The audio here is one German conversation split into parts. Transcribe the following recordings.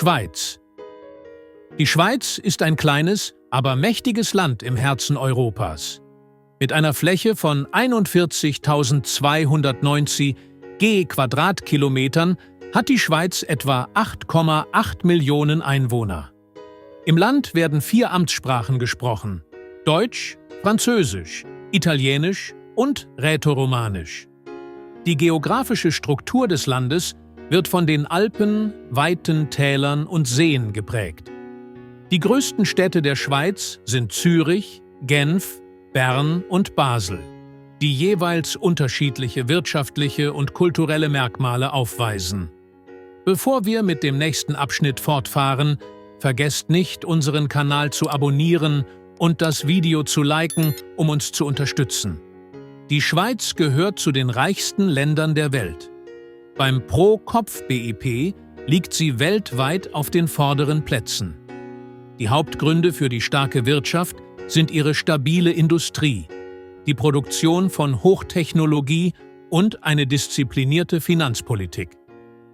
Schweiz. Die Schweiz ist ein kleines, aber mächtiges Land im Herzen Europas. Mit einer Fläche von 41.290 Quadratkilometern hat die Schweiz etwa 8,8 Millionen Einwohner. Im Land werden 4 Amtssprachen gesprochen: Deutsch, Französisch, Italienisch und Rätoromanisch. Die geografische Struktur des Landes wird von den Alpen, weiten Tälern und Seen geprägt. Die größten Städte der Schweiz sind Zürich, Genf, Bern und Basel, die jeweils unterschiedliche wirtschaftliche und kulturelle Merkmale aufweisen. Bevor wir mit dem nächsten Abschnitt fortfahren, vergesst nicht, unseren Kanal zu abonnieren und das Video zu liken, um uns zu unterstützen. Die Schweiz gehört zu den reichsten Ländern der Welt. Beim Pro-Kopf-BIP liegt sie weltweit auf den vorderen Plätzen. Die Hauptgründe für die starke Wirtschaft sind ihre stabile Industrie, die Produktion von Hochtechnologie und eine disziplinierte Finanzpolitik.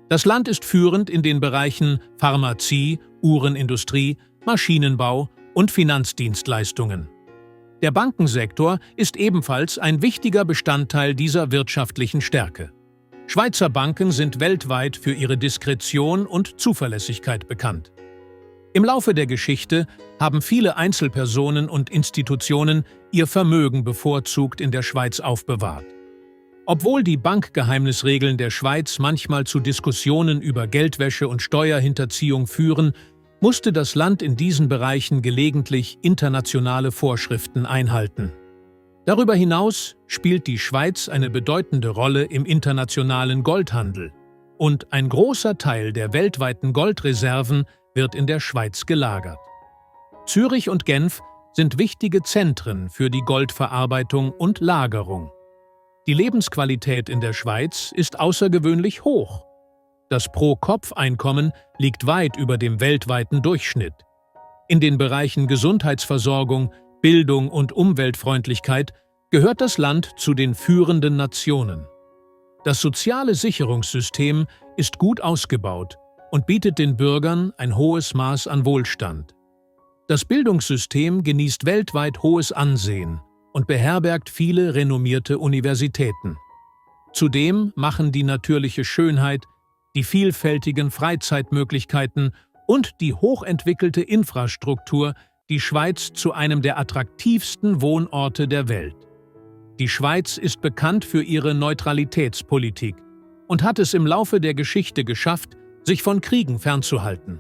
Das Land ist führend in den Bereichen Pharmazie, Uhrenindustrie, Maschinenbau und Finanzdienstleistungen. Der Bankensektor ist ebenfalls ein wichtiger Bestandteil dieser wirtschaftlichen Stärke. Schweizer Banken sind weltweit für ihre Diskretion und Zuverlässigkeit bekannt. Im Laufe der Geschichte haben viele Einzelpersonen und Institutionen ihr Vermögen bevorzugt in der Schweiz aufbewahrt. Obwohl die Bankgeheimnisregeln der Schweiz manchmal zu Diskussionen über Geldwäsche und Steuerhinterziehung führen, musste das Land in diesen Bereichen gelegentlich internationale Vorschriften einhalten. Darüber hinaus spielt die Schweiz eine bedeutende Rolle im internationalen Goldhandel und ein großer Teil der weltweiten Goldreserven wird in der Schweiz gelagert. Zürich und Genf sind wichtige Zentren für die Goldverarbeitung und Lagerung. Die Lebensqualität in der Schweiz ist außergewöhnlich hoch. Das Pro-Kopf-Einkommen liegt weit über dem weltweiten Durchschnitt. In den Bereichen Gesundheitsversorgung, Bildung und Umweltfreundlichkeit gehört das Land zu den führenden Nationen. Das soziale Sicherungssystem ist gut ausgebaut und bietet den Bürgern ein hohes Maß an Wohlstand. Das Bildungssystem genießt weltweit hohes Ansehen und beherbergt viele renommierte Universitäten. Zudem machen die natürliche Schönheit, die vielfältigen Freizeitmöglichkeiten und die hochentwickelte Infrastruktur die Schweiz zu einem der attraktivsten Wohnorte der Welt. Die Schweiz ist bekannt für ihre Neutralitätspolitik und hat es im Laufe der Geschichte geschafft, sich von Kriegen fernzuhalten.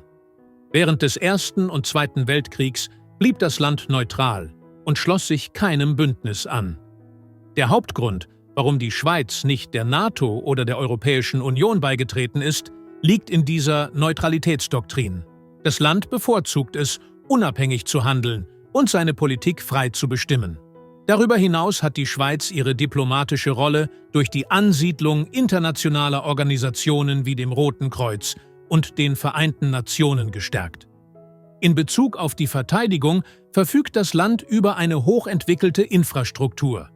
Während des Ersten und Zweiten Weltkriegs blieb das Land neutral und schloss sich keinem Bündnis an. Der Hauptgrund, warum die Schweiz nicht der NATO oder der Europäischen Union beigetreten ist, liegt in dieser Neutralitätsdoktrin. Das Land bevorzugt es, unabhängig zu handeln und seine Politik frei zu bestimmen. Darüber hinaus hat die Schweiz ihre diplomatische Rolle durch die Ansiedlung internationaler Organisationen wie dem Roten Kreuz und den Vereinten Nationen gestärkt. In Bezug auf die Verteidigung verfügt das Land über eine hochentwickelte Infrastruktur.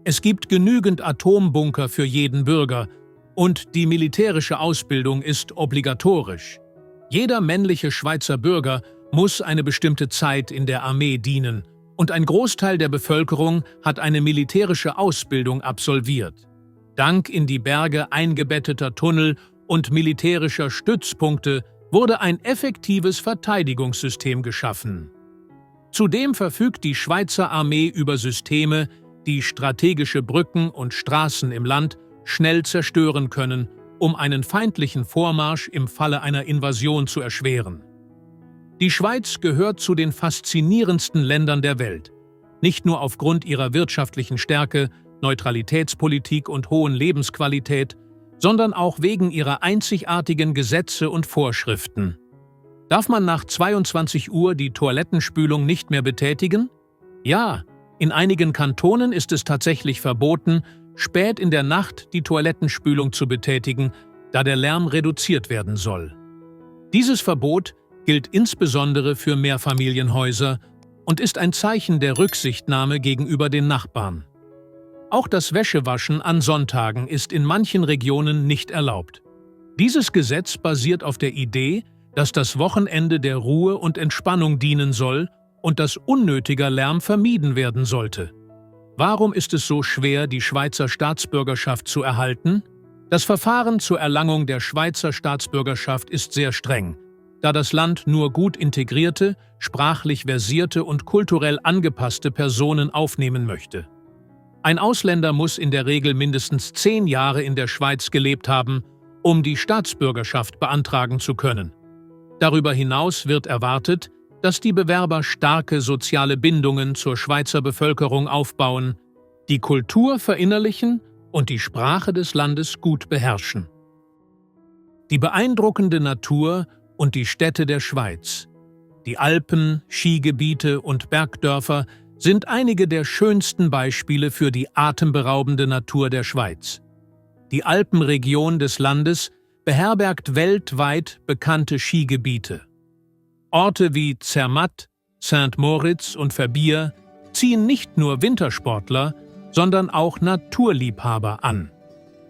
Es gibt genügend Atombunker für jeden Bürger und die militärische Ausbildung ist obligatorisch. Jeder männliche Schweizer Bürger muss eine bestimmte Zeit in der Armee dienen und ein Großteil der Bevölkerung hat eine militärische Ausbildung absolviert. Dank in die Berge eingebetteter Tunnel und militärischer Stützpunkte wurde ein effektives Verteidigungssystem geschaffen. Zudem verfügt die Schweizer Armee über Systeme, die strategische Brücken und Straßen im Land schnell zerstören können, um einen feindlichen Vormarsch im Falle einer Invasion zu erschweren. Die Schweiz gehört zu den faszinierendsten Ländern der Welt, nicht nur aufgrund ihrer wirtschaftlichen Stärke, Neutralitätspolitik und hohen Lebensqualität, sondern auch wegen ihrer einzigartigen Gesetze und Vorschriften. Darf man nach 22 Uhr die Toilettenspülung nicht mehr betätigen? Ja, in einigen Kantonen ist es tatsächlich verboten, spät in der Nacht die Toilettenspülung zu betätigen, da der Lärm reduziert werden soll. Dieses Verbot gilt insbesondere für Mehrfamilienhäuser und ist ein Zeichen der Rücksichtnahme gegenüber den Nachbarn. Auch das Wäschewaschen an Sonntagen ist in manchen Regionen nicht erlaubt. Dieses Gesetz basiert auf der Idee, dass das Wochenende der Ruhe und Entspannung dienen soll und dass unnötiger Lärm vermieden werden sollte. Warum ist es so schwer, die Schweizer Staatsbürgerschaft zu erhalten? Das Verfahren zur Erlangung der Schweizer Staatsbürgerschaft ist sehr streng, da das Land nur gut integrierte, sprachlich versierte und kulturell angepasste Personen aufnehmen möchte. Ein Ausländer muss in der Regel mindestens 10 Jahre in der Schweiz gelebt haben, um die Staatsbürgerschaft beantragen zu können. Darüber hinaus wird erwartet, dass die Bewerber starke soziale Bindungen zur Schweizer Bevölkerung aufbauen, die Kultur verinnerlichen und die Sprache des Landes gut beherrschen. Die beeindruckende Natur und die Städte der Schweiz, die Alpen, Skigebiete und Bergdörfer sind einige der schönsten Beispiele für die atemberaubende Natur der Schweiz. Die Alpenregion des Landes beherbergt weltweit bekannte Skigebiete. Orte wie Zermatt, Saint-Moritz und Verbier ziehen nicht nur Wintersportler, sondern auch Naturliebhaber an.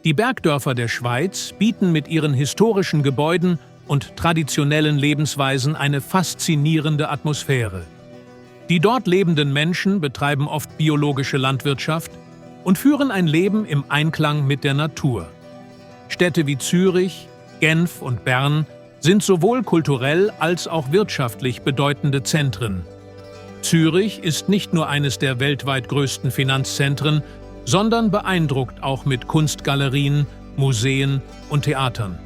Die Bergdörfer der Schweiz bieten mit ihren historischen Gebäuden und traditionellen Lebensweisen eine faszinierende Atmosphäre. Die dort lebenden Menschen betreiben oft biologische Landwirtschaft und führen ein Leben im Einklang mit der Natur. Städte wie Zürich, Genf und Bern sind sowohl kulturell als auch wirtschaftlich bedeutende Zentren. Zürich ist nicht nur eines der weltweit größten Finanzzentren, sondern beeindruckt auch mit Kunstgalerien, Museen und Theatern.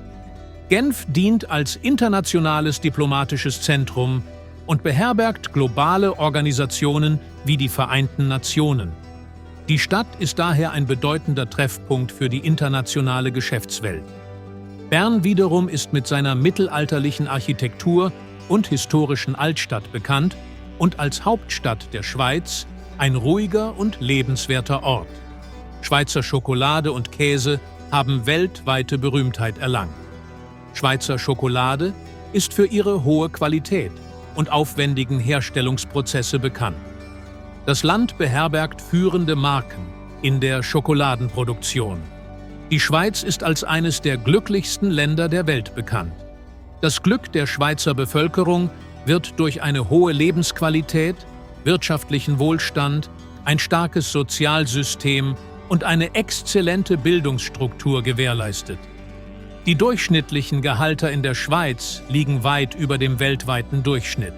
Genf dient als internationales diplomatisches Zentrum und beherbergt globale Organisationen wie die Vereinten Nationen. Die Stadt ist daher ein bedeutender Treffpunkt für die internationale Geschäftswelt. Bern wiederum ist mit seiner mittelalterlichen Architektur und historischen Altstadt bekannt und als Hauptstadt der Schweiz ein ruhiger und lebenswerter Ort. Schweizer Schokolade und Käse haben weltweite Berühmtheit erlangt. Schweizer Schokolade ist für ihre hohe Qualität und aufwendigen Herstellungsprozesse bekannt. Das Land beherbergt führende Marken in der Schokoladenproduktion. Die Schweiz ist als eines der glücklichsten Länder der Welt bekannt. Das Glück der Schweizer Bevölkerung wird durch eine hohe Lebensqualität, wirtschaftlichen Wohlstand, ein starkes Sozialsystem und eine exzellente Bildungsstruktur gewährleistet. Die durchschnittlichen Gehalter in der Schweiz liegen weit über dem weltweiten Durchschnitt.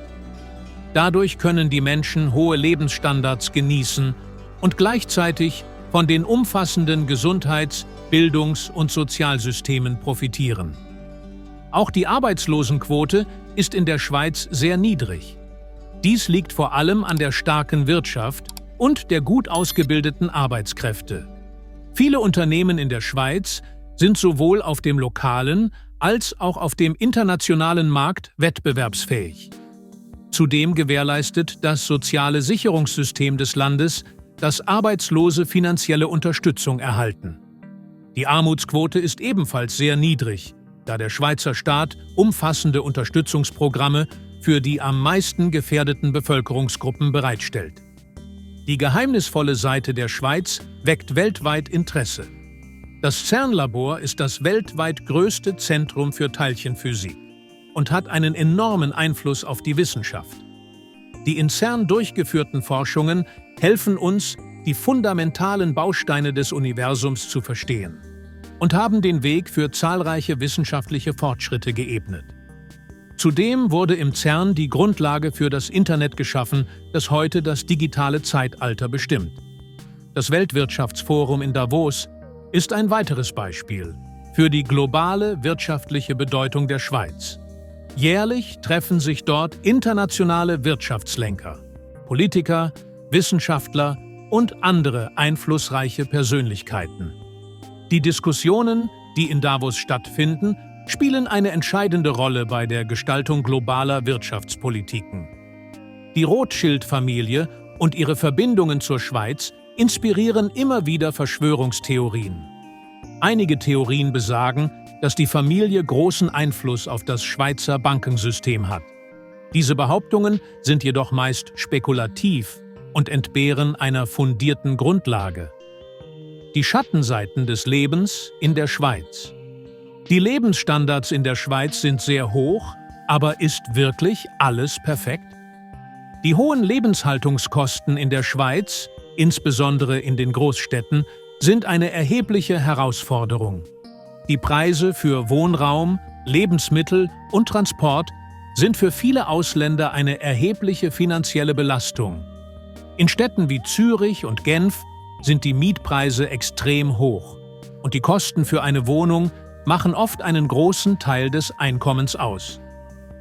Dadurch können die Menschen hohe Lebensstandards genießen und gleichzeitig von den umfassenden Gesundheits-, Bildungs- und Sozialsystemen profitieren. Auch die Arbeitslosenquote ist in der Schweiz sehr niedrig. Dies liegt vor allem an der starken Wirtschaft und der gut ausgebildeten Arbeitskräfte. Viele Unternehmen in der Schweiz sind sowohl auf dem lokalen als auch auf dem internationalen Markt wettbewerbsfähig. Zudem gewährleistet das soziale Sicherungssystem des Landes, dass Arbeitslose finanzielle Unterstützung erhalten. Die Armutsquote ist ebenfalls sehr niedrig, da der Schweizer Staat umfassende Unterstützungsprogramme für die am meisten gefährdeten Bevölkerungsgruppen bereitstellt. Die geheimnisvolle Seite der Schweiz weckt weltweit Interesse. Das CERN-Labor ist das weltweit größte Zentrum für Teilchenphysik und hat einen enormen Einfluss auf die Wissenschaft. Die in CERN durchgeführten Forschungen helfen uns, die fundamentalen Bausteine des Universums zu verstehen und haben den Weg für zahlreiche wissenschaftliche Fortschritte geebnet. Zudem wurde im CERN die Grundlage für das Internet geschaffen, das heute das digitale Zeitalter bestimmt. Das Weltwirtschaftsforum in Davos ist ein weiteres Beispiel für die globale wirtschaftliche Bedeutung der Schweiz. Jährlich treffen sich dort internationale Wirtschaftslenker, Politiker, Wissenschaftler und andere einflussreiche Persönlichkeiten. Die Diskussionen, die in Davos stattfinden, spielen eine entscheidende Rolle bei der Gestaltung globaler Wirtschaftspolitiken. Die Rothschild-Familie und ihre Verbindungen zur Schweiz inspirieren immer wieder Verschwörungstheorien. Einige Theorien besagen, dass die Familie großen Einfluss auf das Schweizer Bankensystem hat. Diese Behauptungen sind jedoch meist spekulativ und entbehren einer fundierten Grundlage. Die Schattenseiten des Lebens in der Schweiz. Die Lebensstandards in der Schweiz sind sehr hoch, Aber ist wirklich alles perfekt? Die hohen Lebenshaltungskosten in der Schweiz, insbesondere in den Großstädten, sind eine erhebliche Herausforderung. Die Preise für Wohnraum, Lebensmittel und Transport sind für viele Ausländer eine erhebliche finanzielle Belastung. In Städten wie Zürich und Genf sind die Mietpreise extrem hoch und die Kosten für eine Wohnung machen oft einen großen Teil des Einkommens aus.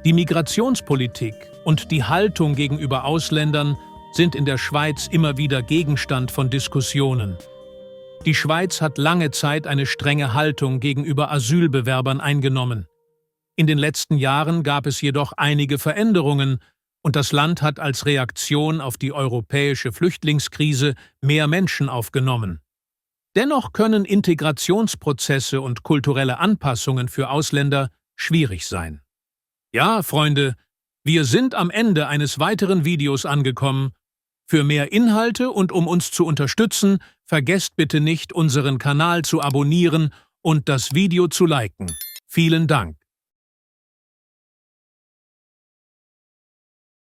Die Migrationspolitik und die Haltung gegenüber Ausländern sind in der Schweiz immer wieder Gegenstand von Diskussionen. Die Schweiz hat lange Zeit eine strenge Haltung gegenüber Asylbewerbern eingenommen. In den letzten Jahren gab es jedoch einige Veränderungen und das Land hat als Reaktion auf die europäische Flüchtlingskrise mehr Menschen aufgenommen. Dennoch können Integrationsprozesse und kulturelle Anpassungen für Ausländer schwierig sein. Ja, Freunde, wir sind am Ende eines weiteren Videos angekommen. Für mehr Inhalte und um uns zu unterstützen, vergesst bitte nicht, unseren Kanal zu abonnieren und das Video zu liken. Vielen Dank.